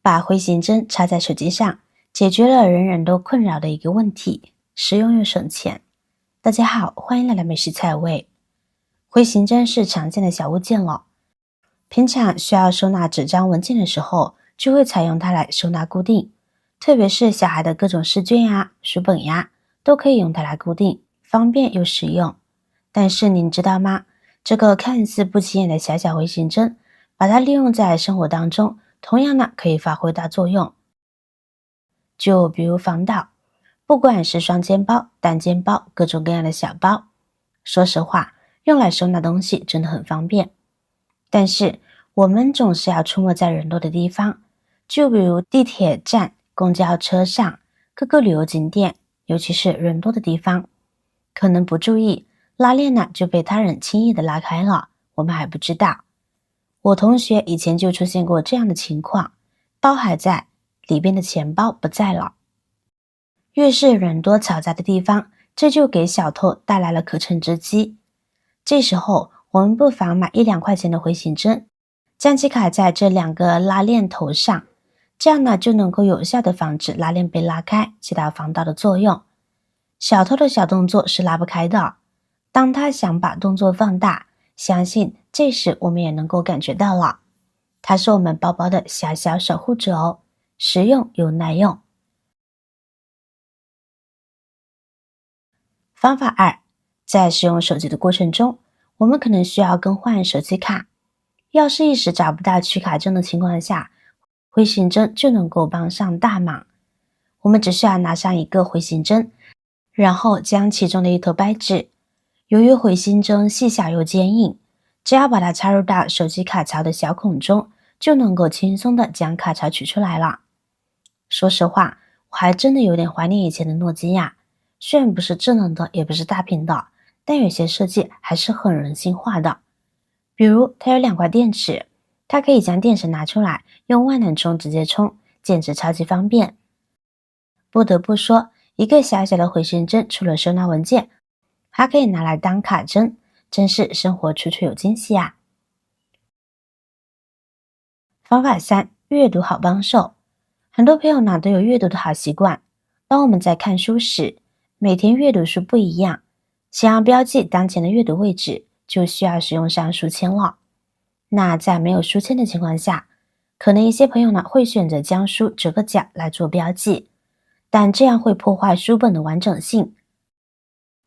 把回形针插在手机上，解决了人人都困扰的一个问题，实用又省钱。大家好，欢迎来到美食菜味。回形针是常见的小物件了，平常需要收纳纸张文件的时候，就会采用它来收纳固定。特别是小孩的各种试卷呀、书本呀，都可以用它来固定，方便又实用。但是您知道吗？这个看似不起眼的小小回形针，把它利用在生活当中，同样呢可以发挥大作用。就比如防盗，不管是双肩包、单肩包，各种各样的小包，说实话，用来收纳东西真的很方便。但是我们总是要出没在人多的地方，就比如地铁站、公交车上、各个旅游景点，尤其是人多的地方，可能不注意，拉链呢就被他人轻易的拉开了，我们还不知道。我同学以前就出现过这样的情况，包还在，里边的钱包不在了。越是人多嘈杂的地方，这就给小偷带来了可乘之机。这时候我们不妨买1-2块钱的回形针，将其卡在这2个拉链头上，这样呢就能够有效的防止拉链被拉开，起到防盗的作用。小偷的小动作是拉不开的，当他想把动作放大，相信这时我们也能够感觉到了，它是我们包包的小小守护者哦，实用又耐用。方法2，在使用手机的过程中，我们可能需要更换手机卡。要是一时找不到取卡针的情况下，回形针就能够帮上大忙。我们只需要拿上一个回形针，然后将其中的一头掰直。由于回形针细小又坚硬，只要把它插入到手机卡槽的小孔中，就能够轻松的将卡槽取出来了。说实话，我还真的有点怀念以前的诺基亚，虽然不是智能的，也不是大屏的，但有些设计还是很人性化的。比如它有2块电池，它可以将电池拿出来，用万能充直接充，简直超级方便。不得不说，一个小小的回形针除了收纳文件，还可以拿来当卡针，真是生活处处有惊喜啊。方法3，阅读好帮手。很多朋友呢都有阅读的好习惯，当我们在看书时，每天阅读书不一样，想要标记当前的阅读位置，就需要使用上书签了。那在没有书签的情况下，可能一些朋友呢会选择将书折个角来做标记，但这样会破坏书本的完整性。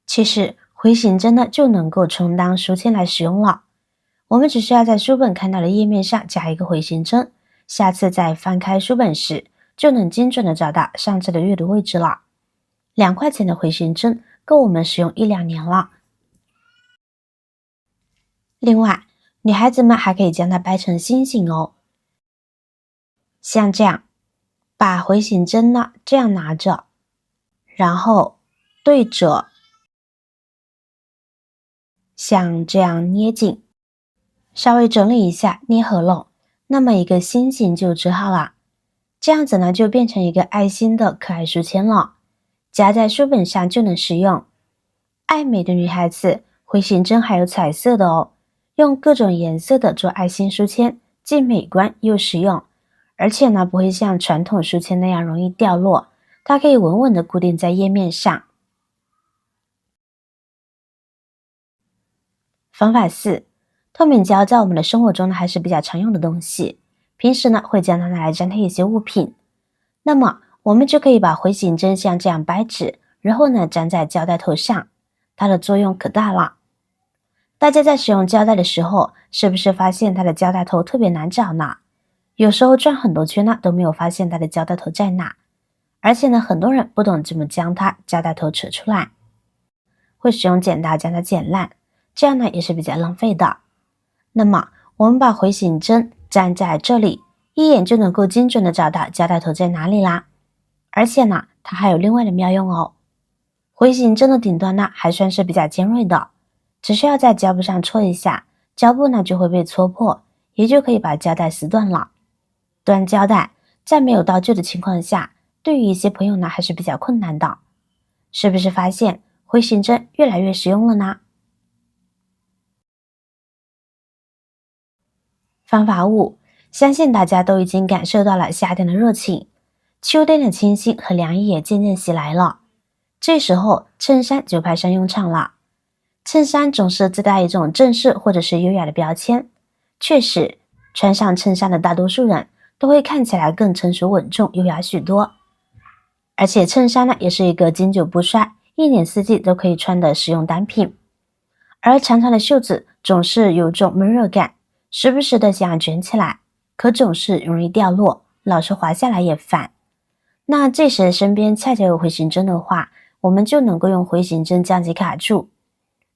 其实回形针呢就能够充当书签来使用了，我们只需要在书本看到的页面上加一个回形针，下次在翻开书本时就能精准的找到上次的阅读位置了。2块钱的回形针够我们使用1-2年了。另外，女孩子们还可以将它掰成心形哦，像这样，把回形针呢这样拿着，然后对折，像这样捏紧，稍微整理一下，捏合拢，那么一个心形就织好了。这样子呢就变成一个爱心的可爱书签了，夹在书本上就能使用。爱美的女孩子，回形针还有彩色的哦，用各种颜色的做爱心书签，既美观又实用，而且呢不会像传统书签那样容易掉落，它可以稳稳的固定在页面上。方法4，透明胶在我们的生活中呢还是比较常用的东西，平时呢会将它拿来粘贴一些物品。那么我们就可以把回形针像这样掰直，然后呢粘在胶带头上，它的作用可大了。大家在使用胶带的时候，是不是发现它的胶带头特别难找呢？有时候转很多圈呢都没有发现它的胶带头在哪，而且呢很多人不懂怎么将它胶带头扯出来，会使用剪刀将它剪烂，这样呢也是比较浪费的。那么我们把回形针粘在这里，一眼就能够精准的找到胶带头在哪里啦。而且呢它还有另外的妙用哦，回形针的顶端呢还算是比较尖锐的，只需要在胶布上戳一下，胶布呢就会被戳破，也就可以把胶带撕断了。断胶带在没有刀具的情况下，对于一些朋友呢还是比较困难的。是不是发现回形针越来越实用了呢？方法5，相信大家都已经感受到了夏天的热情，秋天的清新和凉意也渐渐袭来了。这时候衬衫就派上用场了。衬衫总是自带一种正式或者是优雅的标签，确实，穿上衬衫的大多数人都会看起来更成熟稳重、优雅许多。而且衬衫呢，也是一个经久不衰、一年四季都可以穿的实用单品。而长长的袖子总是有种闷热感，时不时的想要卷起来，可总是容易掉落，老是滑下来也烦。那这时身边恰巧有回形针的话，我们就能够用回形针将其卡住。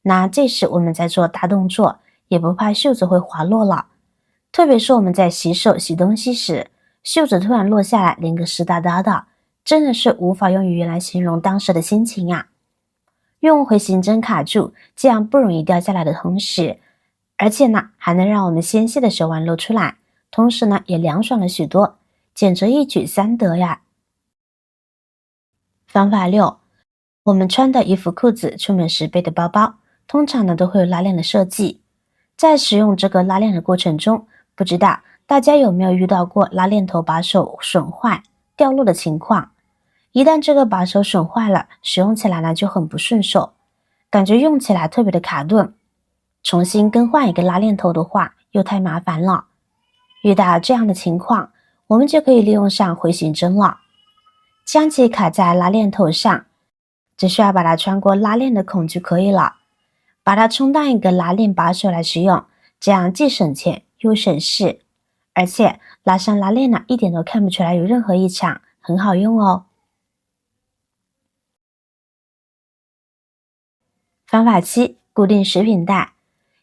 那这时我们在做大动作，也不怕袖子会滑落了。特别是我们在洗手、洗东西时，袖子突然落下来，连个湿哒哒的，真的是无法用语言来形容当时的心情啊。用回形针卡住，这样不容易掉下来的同时，而且呢，还能让我们纤细的手腕露出来，同时呢，也凉爽了许多，简直一举三得呀。方法6，我们穿的衣服、裤子，出门时背的包包，通常呢都会有拉链的设计。在使用这个拉链的过程中，不知道大家有没有遇到过拉链头把手损坏、掉落的情况？一旦这个把手损坏了，使用起来呢就很不顺手，感觉用起来特别的卡顿。重新更换一个拉链头的话，又太麻烦了。遇到这样的情况，我们就可以利用上回形针了。将其卡在拉链头上，只需要把它穿过拉链的孔就可以了。把它充当一个拉链把手来使用，这样既省钱又省事，而且拉上拉链呢，一点都看不出来有任何异常，很好用哦。方法7，固定食品袋。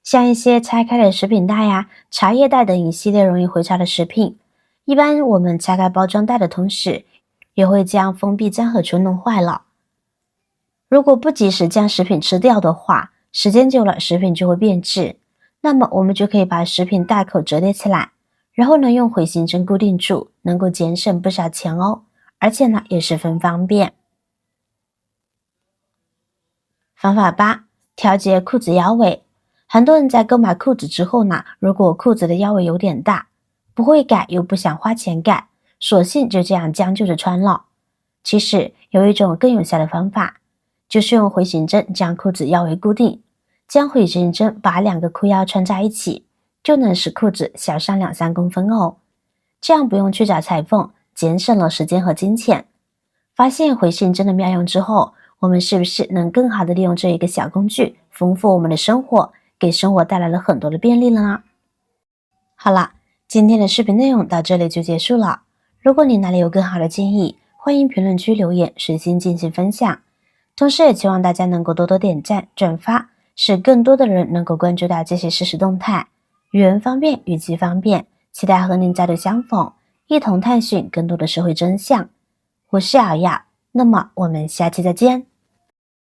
像一些拆开的食品袋呀、茶叶袋等一系列容易回潮的食品，一般我们拆开包装袋的同时，也会将封闭粘合处弄坏了。如果不及时将食品吃掉的话，时间久了食品就会变质，那么我们就可以把食品袋口折叠起来，然后呢用回形针固定住，能够节省不少钱哦，而且呢也十分方便。方法8，调节裤子腰围。很多人在购买裤子之后呢，如果裤子的腰围有点大，不会改又不想花钱改，索性就这样将就着穿了。其实有一种更有效的方法，就是用回形针将裤子腰围固定，将回形针把2个裤腰穿在一起，就能使裤子小上2-3公分哦。这样不用去找裁缝，节省了时间和金钱。发现回形针的妙用之后，我们是不是能更好的利用这一个小工具，丰富我们的生活，给生活带来了很多的便利了呢？好了，今天的视频内容到这里就结束了。如果你哪里有更好的建议，欢迎评论区留言，随心进行分享。同时也期望大家能够多多点赞、转发，使更多的人能够关注到这些实时动态。语文方便，语气方便，期待和您再度相逢，一同探寻更多的社会真相。我是瑶瑶，那么我们下期再见。